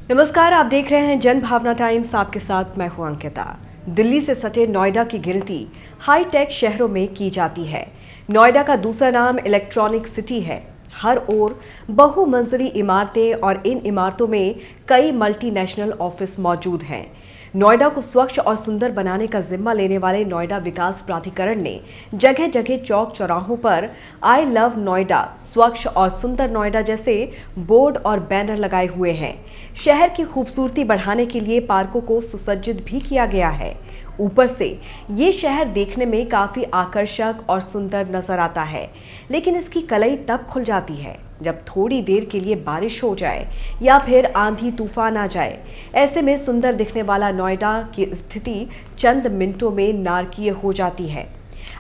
नमस्कार, आप देख रहे हैं जन भावना टाइम्स। आपके साथ मैं हूं अंकिता। दिल्ली से सटे नोएडा की गिनती हाईटेक शहरों में की जाती है। नोएडा का दूसरा नाम इलेक्ट्रॉनिक सिटी है। हर ओर बहुमंजिली इमारतें और इन इमारतों में कई मल्टीनेशनल ऑफिस मौजूद हैं। नोएडा को स्वच्छ और सुंदर बनाने का जिम्मा लेने वाले नोएडा विकास प्राधिकरण ने जगह जगह चौक चौराहों पर आई लव नोएडा, स्वच्छ और सुंदर नोएडा जैसे बोर्ड और बैनर लगाए हुए हैं। शहर की खूबसूरती बढ़ाने के लिए पार्कों को सुसज्जित भी किया गया है। ऊपर से ये शहर देखने में काफी आकर्षक और सुंदर नजर आता है, लेकिन इसकी कलई तब खुल जाती है जब थोड़ी देर के लिए बारिश हो जाए या फिर आंधी तूफान आ जाए। ऐसे में सुंदर दिखने वाला नोएडा की स्थिति चंद मिनटों में नारकीय हो जाती है।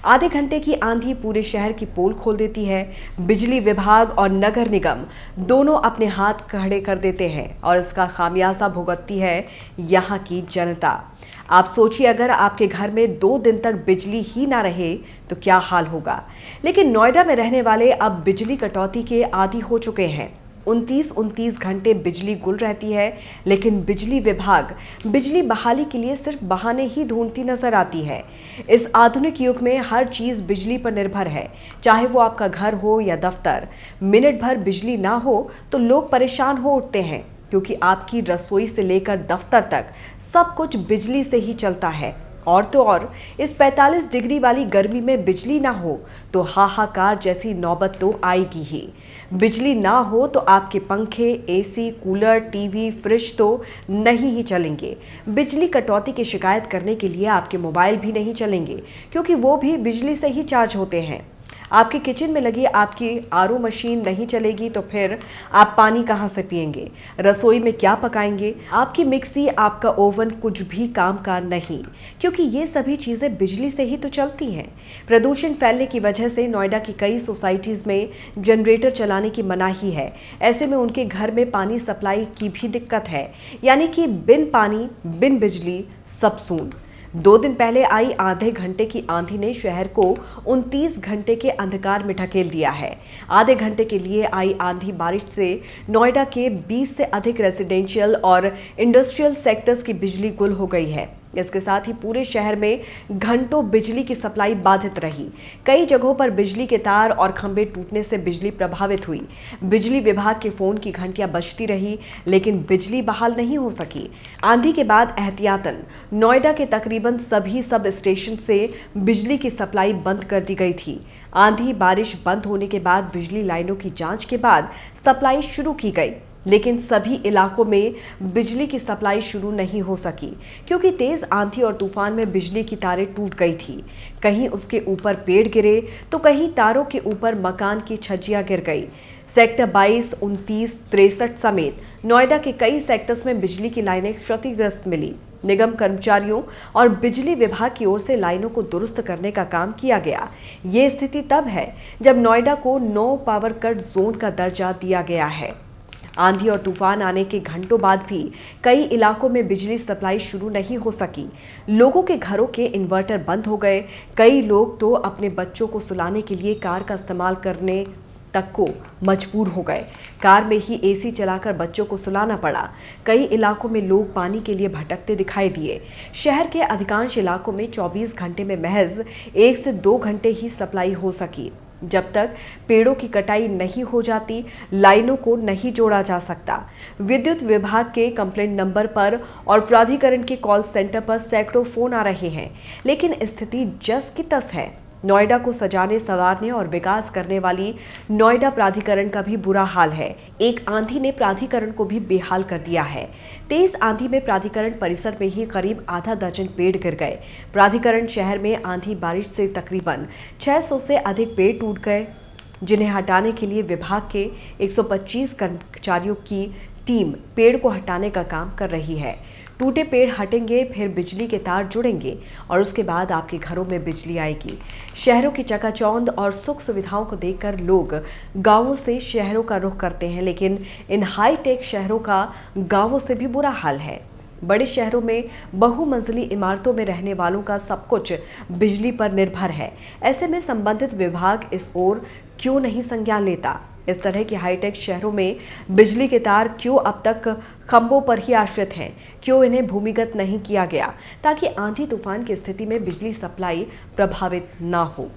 आधे घंटे की आंधी पूरे शहर की पोल खोल देती है। बिजली विभाग और नगर निगम दोनों अपने हाथ खड़े कर देते हैं और इसका खामियाजा भुगतती है यहाँ की जनता। आप सोचिए, अगर आपके घर में 2 दिन तक बिजली ही ना रहे तो क्या हाल होगा। लेकिन नोएडा में रहने वाले अब बिजली कटौती के आदी हो चुके हैं। 29 घंटे बिजली गुल रहती है, लेकिन बिजली विभाग बिजली बहाली के लिए सिर्फ बहाने ही ढूंढती नजर आती है। इस आधुनिक युग में हर चीज बिजली पर निर्भर है, चाहे वो आपका घर हो या दफ्तर। मिनट भर बिजली ना हो तो लोग परेशान हो उठते हैं, क्योंकि आपकी रसोई से लेकर दफ्तर तक सब कुछ बिजली से ही चलता है। और तो और इस 45 डिग्री वाली गर्मी में बिजली ना हो तो हाहाकार जैसी नौबत तो आएगी ही। बिजली ना हो तो आपके पंखे, एसी, कूलर, टीवी, फ्रिज तो नहीं ही चलेंगे। बिजली कटौती की शिकायत करने के लिए आपके मोबाइल भी नहीं चलेंगे, क्योंकि वो भी बिजली से ही चार्ज होते हैं। आपके किचन में लगी आपकी आरओ मशीन नहीं चलेगी तो फिर आप पानी कहाँ से पिएंगे, रसोई में क्या पकाएंगे। आपकी मिक्सी, आपका ओवन कुछ भी काम का नहीं, क्योंकि ये सभी चीज़ें बिजली से ही तो चलती हैं। प्रदूषण फैलने की वजह से नोएडा की कई सोसाइटीज़ में जनरेटर चलाने की मनाही है। ऐसे में उनके घर में पानी सप्लाई की भी दिक्कत है, यानी कि बिन पानी बिन बिजली सब सून। 2 दिन पहले आई आधे घंटे की आंधी ने शहर को 29 घंटे के अंधकार में ढकेल दिया है। आधे घंटे के लिए आई आंधी बारिश से नोएडा के 20 से अधिक रेजिडेंशियल और इंडस्ट्रियल सेक्टर्स की बिजली गुल हो गई है। इसके साथ ही पूरे शहर में घंटों बिजली की सप्लाई बाधित रही। कई जगहों पर बिजली के तार और खंभे टूटने से बिजली प्रभावित हुई। बिजली विभाग के फोन की घंटियां बजती रही, लेकिन बिजली बहाल नहीं हो सकी। आंधी के बाद एहतियातन नोएडा के तकरीबन सभी सब स्टेशन से बिजली की सप्लाई बंद कर दी गई थी। आंधी बारिश बंद होने के बाद बिजली लाइनों की जांच के बाद सप्लाई शुरू की गई, लेकिन सभी इलाकों में बिजली की सप्लाई शुरू नहीं हो सकी, क्योंकि तेज आंधी और तूफान में बिजली की तारें टूट गई थी। कहीं उसके ऊपर पेड़ गिरे तो कहीं तारों के ऊपर मकान की छज्जियां गिर गई। सेक्टर 22, 29, 63 समेत नोएडा के कई सेक्टर्स में बिजली की लाइनें क्षतिग्रस्त मिली। निगम कर्मचारियों और बिजली विभाग की ओर से लाइनों को दुरुस्त करने का काम किया गया। ये स्थिति तब है जब नोएडा को नो पावर कट जोन का दर्जा दिया गया है। आंधी और तूफान आने के घंटों बाद भी कई इलाकों में बिजली सप्लाई शुरू नहीं हो सकी। लोगों के घरों के इन्वर्टर बंद हो गए। कई लोग तो अपने बच्चों को सुलाने के लिए कार का इस्तेमाल करने तक को मजबूर हो गए। कार में ही एसी चलाकर बच्चों को सुलाना पड़ा। कई इलाकों में लोग पानी के लिए भटकते दिखाई दिए। शहर के अधिकांश इलाकों में 24 घंटे में महज 1 से 2 घंटे ही सप्लाई हो सकी। जब तक पेड़ों की कटाई नहीं हो जाती, लाइनों को नहीं जोड़ा जा सकता। विद्युत विभाग के कंप्लेंट नंबर पर और प्राधिकरण के कॉल सेंटर पर सैकड़ों फोन आ रहे हैं, लेकिन स्थिति जस की तस है। नोएडा को सजाने, संवारने और विकास करने वाली नोएडा प्राधिकरण का भी बुरा हाल है। एक आंधी ने प्राधिकरण को भी बेहाल कर दिया है। तेज आंधी में प्राधिकरण परिसर में ही करीब आधा दर्जन पेड़ गिर गए। प्राधिकरण शहर में आंधी बारिश से तकरीबन 600 से अधिक पेड़ टूट गए, जिन्हें हटाने के लिए विभाग के 125 कर्मचारियों की टीम पेड़ को हटाने का काम कर रही है। टूटे पेड़ हटेंगे, फिर बिजली के तार जुड़ेंगे और उसके बाद आपके घरों में बिजली आएगी। शहरों की चकाचौंध और सुख सुविधाओं को देखकर लोग गांवों से शहरों का रुख करते हैं, लेकिन इन हाईटेक शहरों का गांवों से भी बुरा हाल है। बड़े शहरों में बहुमंजिली इमारतों में रहने वालों का सब कुछ बिजली पर निर्भर है। ऐसे में संबंधित विभाग इस ओर क्यों नहीं संज्ञान लेता? इस तरह के हाईटेक शहरों में बिजली के तार क्यों अब तक खंभों पर ही आश्रित हैं? क्यों इन्हें भूमिगत नहीं किया गया ताकि आंधी तूफान की स्थिति में बिजली सप्लाई प्रभावित ना हो?